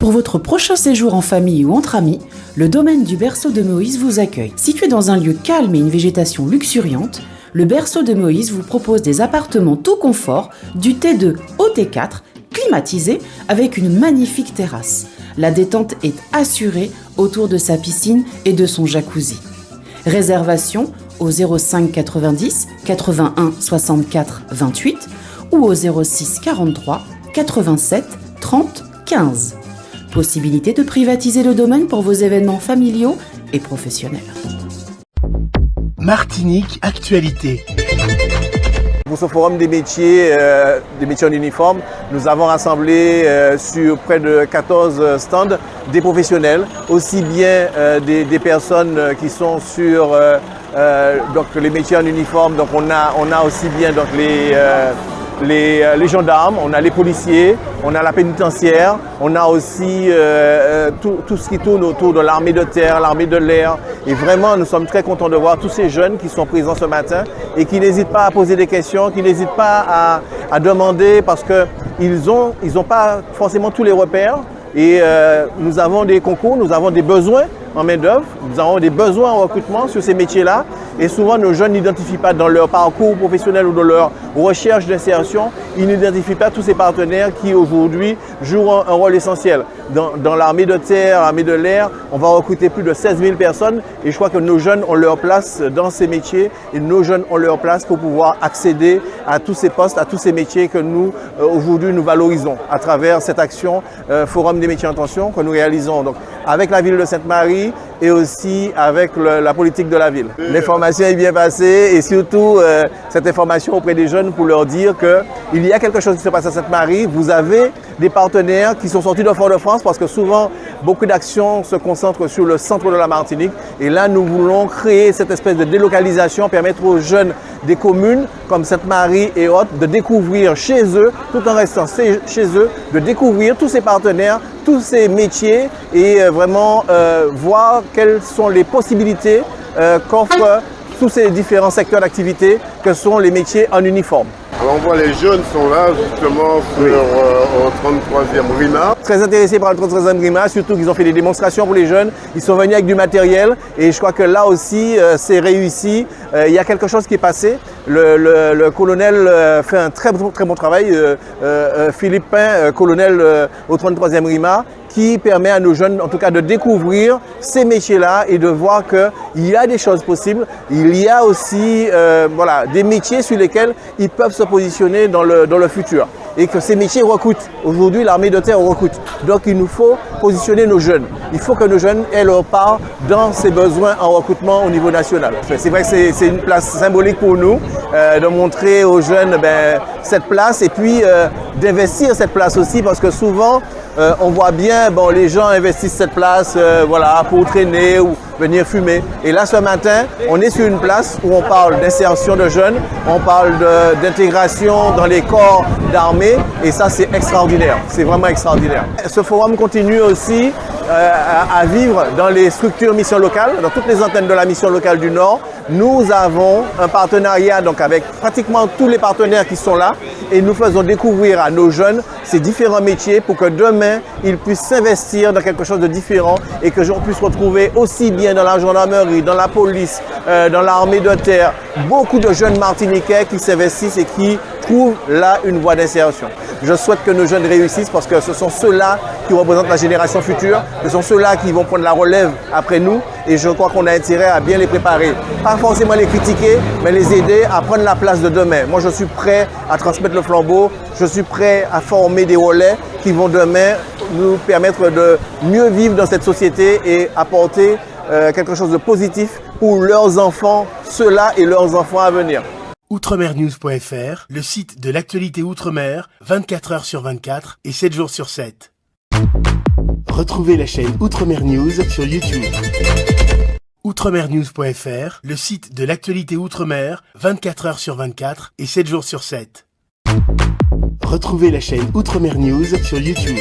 Pour votre prochain séjour en famille ou entre amis, le domaine du Berceau de Moïse vous accueille. Situé dans un lieu calme et une végétation luxuriante, le Berceau de Moïse vous propose des appartements tout confort, du T2 au T4, climatisés avec une magnifique terrasse. La détente est assurée autour de sa piscine et de son jacuzzi. Réservation au 05 90 81 64 28 ou au 06 43 87 30 15. Possibilité de privatiser le domaine pour vos événements familiaux et professionnels. Martinique Actualité. Pour ce forum des métiers en uniforme, nous avons rassemblé sur près de 14 stands des professionnels, aussi bien des personnes qui sont sur donc les métiers en uniforme. Donc on a aussi bien donc les gendarmes, on a les policiers, on a la pénitentiaire, on a aussi tout ce qui tourne autour de l'armée de terre, l'armée de l'air. Et vraiment, nous sommes très contents de voir tous ces jeunes qui sont présents ce matin et qui n'hésitent pas à poser des questions, qui n'hésitent pas à demander parce qu'ils n'ont pas forcément tous les repères. Et nous avons des concours, nous avons des besoins en main-d'œuvre, nous avons des besoins en recrutement sur ces métiers-là. Et souvent, nos jeunes n'identifient pas dans leur parcours professionnel ou dans leur recherche d'insertion, ils n'identifient pas tous ces partenaires qui aujourd'hui jouent un rôle essentiel. Dans l'armée de terre, l'armée de l'air, on va recruter plus de 16 000 personnes et je crois que nos jeunes ont leur place dans ces métiers et nos jeunes ont leur place pour pouvoir accéder à tous ces postes, à tous ces métiers que nous, aujourd'hui, nous valorisons à travers cette action Forum des métiers en tension que nous réalisons donc, avec la ville de Sainte-Marie et aussi avec la politique de la ville. L'information est bien passée et surtout cette information auprès des jeunes pour leur dire qu'il y a quelque chose qui se passe à Sainte-Marie. Vous avez des partenaires qui sont sortis de Fort-de-France parce que souvent beaucoup d'actions se concentrent sur le centre de la Martinique et là nous voulons créer cette espèce de délocalisation, permettre aux jeunes des communes comme Sainte-Marie et autres de découvrir chez eux, tout en restant chez eux, de découvrir tous ces partenaires, tous ces métiers et vraiment voir quelles sont les possibilités qu'offrent tous ces différents secteurs d'activité que sont les métiers en uniforme. Alors on voit les jeunes sont là justement au 33e RIMA. Très intéressés par le 33e RIMA, surtout qu'ils ont fait des démonstrations pour les jeunes. Ils sont venus avec du matériel et je crois que là aussi c'est réussi. Il y a quelque chose qui est passé. Le colonel fait un très bon travail, Philippe Pain, colonel au 33e RIMA, qui permet à nos jeunes en tout cas de découvrir ces métiers-là et de voir qu'il y a des choses possibles. Il y a aussi des métiers sur lesquels ils peuvent se positionner dans le futur et que ces métiers recrutent. Aujourd'hui, l'armée de terre recrute. Donc il nous faut positionner nos jeunes. Il faut que nos jeunes aient leur part dans ces besoins en recrutement au niveau national. C'est vrai que c'est une place symbolique pour nous de montrer aux jeunes cette place et puis d'investir cette place aussi parce que souvent on voit bien, les gens investissent cette place pour traîner ou venir fumer. Et là, ce matin, on est sur une place où on parle d'insertion de jeunes, on parle d'intégration dans les corps d'armée et ça, c'est extraordinaire. C'est vraiment extraordinaire. Ce forum continue aussi à vivre dans les structures mission locales, dans toutes les antennes de la mission locale du Nord. Nous avons un partenariat donc, avec pratiquement tous les partenaires qui sont là et nous faisons découvrir à nos jeunes ces différents métiers pour que demain, ils puissent s'investir dans quelque chose de différent et que l'on puisse retrouver aussi bien dans la gendarmerie, dans la police, dans l'armée de terre, beaucoup de jeunes martiniquais qui s'investissent et qui trouvent là une voie d'insertion. Je souhaite que nos jeunes réussissent parce que ce sont ceux-là qui représentent la génération future, ce sont ceux-là qui vont prendre la relève après nous et je crois qu'on a intérêt à bien les préparer. Pas forcément les critiquer, mais les aider à prendre la place de demain. Moi, je suis prêt à transmettre le flambeau, je suis prêt à former des relais qui vont demain nous permettre de mieux vivre dans cette société et apporter quelque chose de positif pour leurs enfants, ceux-là et leurs enfants à venir. Outremernews.fr, le site de l'actualité Outre-mer, 24 heures sur 24 et 7 jours sur 7. Retrouvez la chaîne Outremer News sur YouTube. Outremernews.fr, le site de l'actualité Outre-mer, 24 heures sur 24 et 7 jours sur 7. Retrouvez la chaîne Outremer News sur YouTube.